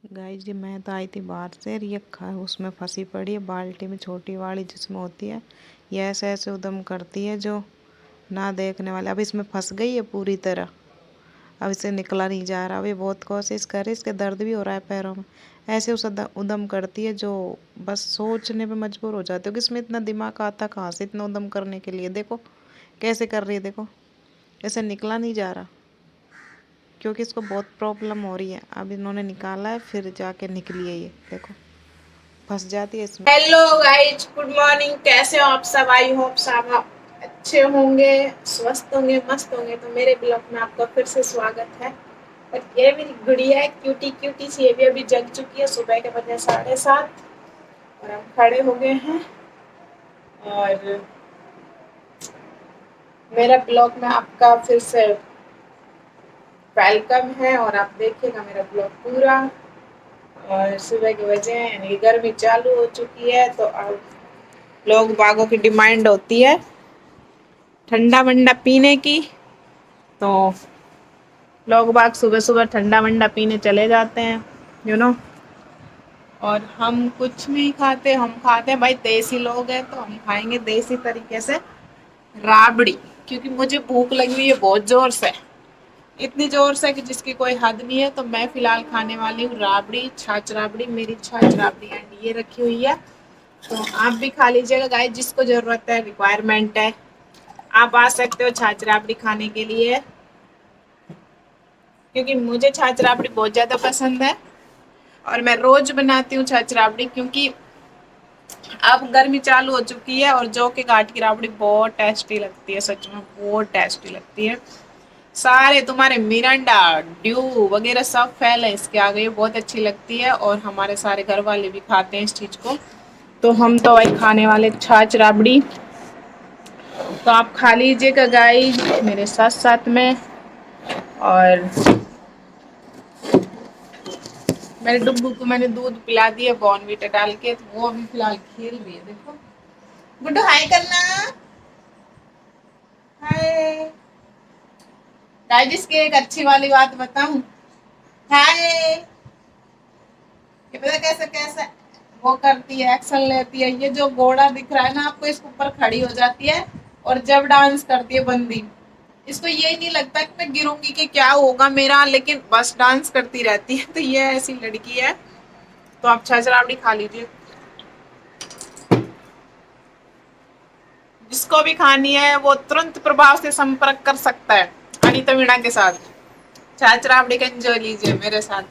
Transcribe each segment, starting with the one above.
Guys जी मैं तो आई थी बाहर से, ये उसमें फंसी पड़ी है बाल्टी में, छोटी वाली जिसमें होती है। ये ऐसे ऐसे उदम करती है जो ना देखने वाले। अब इसमें फंस गई है पूरी तरह, अब इसे निकला नहीं जा रहा। अब ये बहुत कोशिश करे, इसके दर्द भी हो रहा है पैरों में। ऐसे उस उदम करती है जो बस सोचने पे मजबूर हो जाते हो कि इसमें इतना दिमाग आता कहाँ से इतना उदम करने के लिए। देखो कैसे कर रही है, देखो ऐसे निकला नहीं जा रहा क्योंकि इसको बहुत प्रॉब्लम हो रही है। अब इन्होंने निकाला है फिर जाके निकली है, ये देखो फंस जाती है इसमें। Hello guys, good morning. कैसे हो आप सब? आई होप सब आप अच्छे होंगे, स्वस्थ होंगे, मस्त होंगे। तो मेरे ब्लॉग में आपका फिर से स्वागत है। और ये मेरी गुड़िया है, क्यूटी क्यूटी सी। ये भी अभी जग चुकी है, सुबह के बजे 7:30 और हम खड़े हो गए हैं। और मेरा ब्लॉग में आपका फिर से वेलकम है और आप देखिएगा मेरा ब्लॉग पूरा। और सुबह के बजे यानी गर्मी चालू हो चुकी है, तो अब लोग बागों की डिमांड होती है ठंडा वंडा पीने की। तो लोग बाग सुबह सुबह ठंडा वंडा पीने चले जाते हैं, यू नो। और हम कुछ नहीं खाते, हम खाते हैं भाई, देसी लोग हैं तो हम खाएंगे देसी तरीके से राबड़ी। क्योंकि मुझे भूख लगी हुई है बहुत जोर से, इतनी जोर से कि जिसकी कोई हद नहीं है। तो मैं फिलहाल खाने वाली हूँ राबड़ी, छाछ राबड़ी। मेरी छाछ राबड़ी एंड ये रखी हुई है, तो आप भी खा लीजिएगा गाइस। जिसको जरूरत है, रिक्वायरमेंट है, आप आ सकते हो छाछ राबड़ी खाने के लिए। क्योंकि मुझे छाछ राबड़ी बहुत ज़्यादा पसंद है और मैं रोज बनाती हूँ छाछ राबड़ी। क्योंकि अब गर्मी चालू हो चुकी है और जौ के घाट की राबड़ी बहुत टेस्टी लगती है, सच में बहुत टेस्टी लगती है। सारे तुम्हारे मिरांडा, ड्यू वगैरह सब फैल है इसके आगे, बहुत अच्छी लगती है। और हमारे सारे घर वाले भी खाते हैं इस चीज़ को। तो हम तो भाई खाने वाले छाछ राबड़ी, तो आप खा लीजिएगा गाइस मेरे साथ साथ में। और मेरे डुब्बू को मैंने दूध पिला दिया बॉर्नवीटा डाल के, तो वो अभी फिलहाल खेल रही है। देखो गुड्डू, हाय करना। हाय गाइस, की एक अच्छी वाली बात बताऊं। हाय, ये पता कैसे कैसे वो करती है, एक्शन लेती है। ये जो घोड़ा दिख रहा है ना आपको, इसके ऊपर खड़ी हो जाती है और जब डांस करती है बंदी, इसको ये नहीं लगता कि मैं गिरूंगी कि क्या होगा मेरा, लेकिन बस डांस करती रहती है। तो ये ऐसी लड़की है। तो आप छाछ राबड़ी खा लीजिए, जिसको भी खानी है वो तुरंत प्रभाव से संपर्क कर सकता है अनीता मीणा के साथ। छाछ राबड़ी का एंजॉय लीजिए मेरे साथ।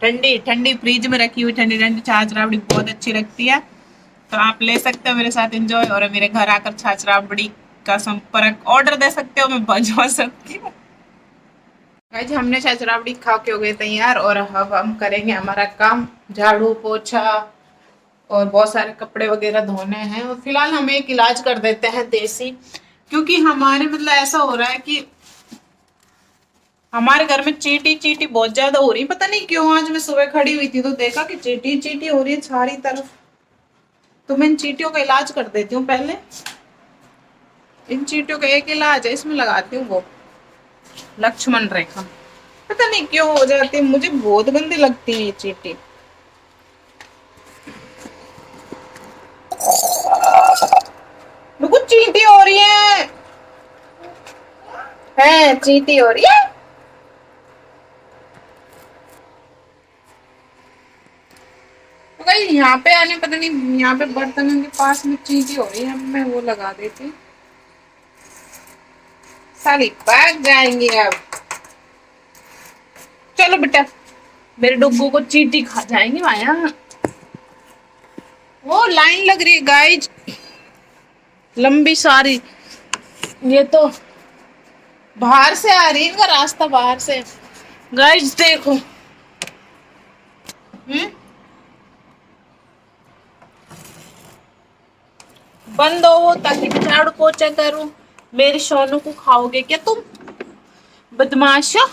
ठंडी ठंडी फ्रिज में रखी हुई ठंडी ठंडी छाछ राबड़ी बहुत अच्छी लगती है। तो आप ले सकते हो मेरे साथ एंजॉय, और मेरे घर आकर छाछ राबड़ी का संपर्क ऑर्डर दे सकते हो, मैं भिजवा सकती हूँ। गाइस, हमने छाछ राबड़ी खा के हो गए तैयार और अब हम करेंगे हमारा काम, झाड़ू पोछा और बहुत सारे कपड़े वगैरह धोने हैं। और फिलहाल हम एक इलाज कर देते हैं देसी। क्योंकि हमारे मतलब ऐसा हो रहा है कि हमारे घर में चींटी चींटी बहुत ज्यादा हो रही, पता नहीं क्यों। आज मैं सुबह खड़ी हुई थी तो देखा कि चींटी चींटी हो रही है सारी तरफ। तो मैं इन चींटियों का इलाज कर देती हूँ पहले। इन चींटियों का एक इलाज है, इसमें लगाती हूँ वो लक्ष्मण रेखा। पता नहीं क्यों हो जाती है, मुझे बहुत गंदी लगती है ये चींटी। कुछ चींटी हो रही है चींटी हो रही है। तो भाई यहाँ पे आने, पता नहीं यहाँ पे बर्तनों के पास में चींटी हो रही है, मैं वो लगा देती। साली भाग जाएंगी अब। चलो बेटा, मेरे डुग्गू को चींटी खा जाएंगी माया। वो लाइन लग रही है गाइज, लंबी सारी। ये तो बाहर से आ रही है, इनका रास्ता बाहर से। गाइज देखो, बंद हो ताकि झाड़ू पोछा करूं। मेरे सोनू को खाओगे क्या तुम, बदमाशा।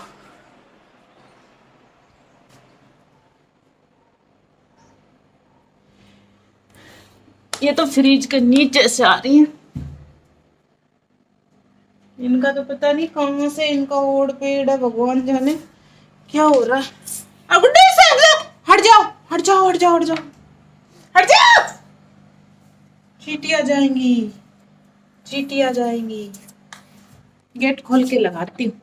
ये तो फ्रिज के नीचे से आ रही है। इनका तो पता नहीं कहां से इनका ओढ़ पेड़ है, भगवान जाने क्या हो रहा है। गुड्डे से हट जाओ, जाओ हट जाओ हट जाओ। चींटी आ जाएंगी, चींटी आ जाएंगी। गेट खोल के लगाती हूँ।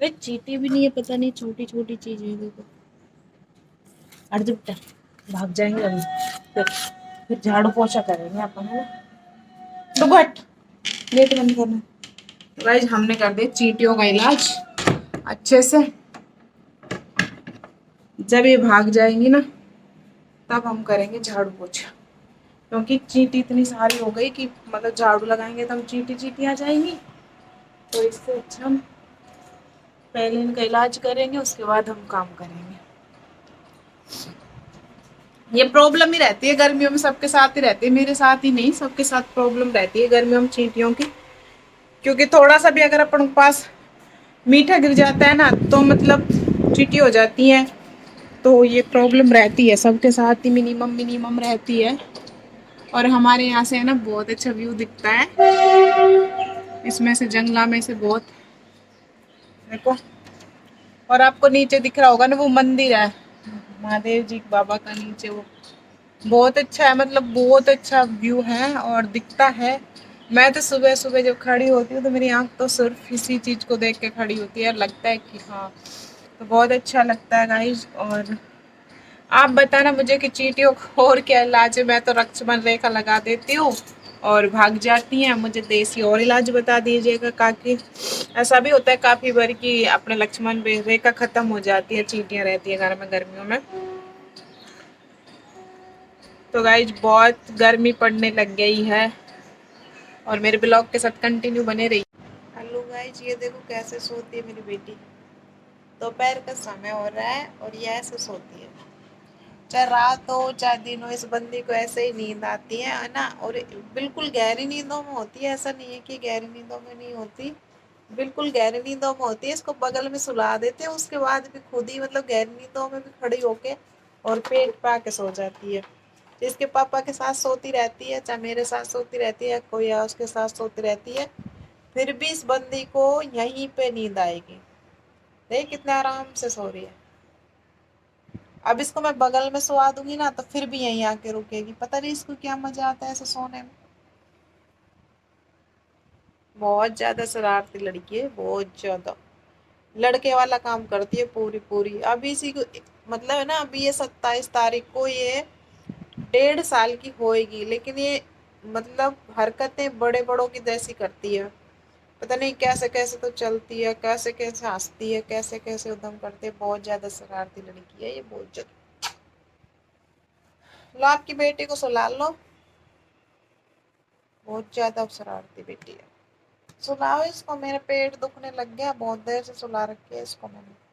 वे चींटी भी नहीं है, पता नहीं छोटी छोटी चीजें हैं देखो। हट जा बेटा, भाग जाएंगे अभी। फिर झाड़ू पोछा करेंगे अपन, है ना। तो बट गेट बंद करना। गाइस हमने कर दिया चींटियों का इलाज अच्छे से। जब ये भाग जाएंगी ना तब हम करेंगे झाड़ू पोछा, क्योंकि चींटी इतनी सारी हो गई कि मतलब झाड़ू लगाएंगे तो हम चींटी चींटी आ जाएंगी। तो इससे अच्छा हम पहले इनका इलाज करेंगे, उसके बाद हम काम करेंगे। ये प्रॉब्लम ही रहती है गर्मियों में, सबके साथ ही रहती है, मेरे साथ ही नहीं सबके साथ प्रॉब्लम रहती है गर्मियों में चींटियों की। क्योंकि थोड़ा सा भी अगर अपन के पास मीठा गिर जाता है ना तो मतलब चींटी हो जाती है। तो ये प्रॉब्लम रहती है सबके साथ ही, मिनिमम मिनिमम रहती है। और हमारे यहाँ से है ना बहुत अच्छा व्यू दिखता है, इसमें से जंगला में से बहुत देखो। और आपको नीचे दिख रहा होगा ना वो मंदिर है महादेव जी बाबा का, नीचे वो बहुत अच्छा है, मतलब बहुत अच्छा व्यू है और दिखता है। मैं तो सुबह सुबह जब खड़ी होती हूँ तो मेरी आंख तो सिर्फ इसी चीज को देख के खड़ी होती है, लगता है कि हाँ। तो बहुत अच्छा लगता है गाइस। और आप बताना मुझे कि चींटियों को और क्या इलाज है। मैं तो लक्ष्मण रेखा लगा देती हूँ और भाग जाती हैं। मुझे देसी और इलाज बता दीजिएगा, काकि ऐसा भी होता है काफी बार कि अपने लक्ष्मण रेखा खत्म हो जाती है, चींटियां रहती है घर में गर्मियों में। तो गाइज बहुत गर्मी पड़ने लग गई है और मेरे ब्लॉग के साथ कंटिन्यू बने रही। हेलो गाइज, ये देखो कैसे सोती है मेरी बेटी। दोपहर का समय हो रहा है और ये ऐसे सोती है, चाहे रात हो चाहे दिन हो, इस बंदी को ऐसे ही नींद आती है ना। और बिल्कुल गहरी नींदों में होती है, ऐसा नहीं है कि गहरी नींदों में नहीं होती, बिल्कुल गहरी नींदों में होती है। इसको बगल में सुला देते हैं, उसके बाद भी खुद ही मतलब गहरी नींदों में भी खड़ी होके और पेट पे आके सो जाती है। इसके पापा के साथ सोती रहती है, चाहे मेरे साथ सोती रहती है, कोई या उसके साथ सोती रहती है, फिर भी इस बंदी को यहीं पे नींद आएगी। देख कितने आराम से सो रही है। अब इसको मैं बगल में सोवा दूंगी ना तो फिर भी यहीं आके रुकेगी, पता नहीं इसको क्या मजा आता है ऐसे सोने में। बहुत ज्यादा शरारती लड़की है, बहुत ज्यादा लड़के वाला काम करती है पूरी पूरी। अभी इसी को मतलब है ना, अभी ये 27 तारीख को ये 1.5 साल की होएगी, लेकिन ये मतलब हरकतें बड़े बड़ों की जैसी करती है। पता नहीं कैसे कैसे तो चलती है, कैसे कैसे हंसती है, कैसे कैसे उद्यम करती है। बहुत ज्यादा शरारती लड़की है ये, बहुत ज्यादा। लो आपकी बेटी को सुला लो, बहुत ज्यादा शरारती बेटी है। सुलाओ इसको, मेरा पेट दुखने लग गया, बहुत देर से सुला रखी है इसको मैंने।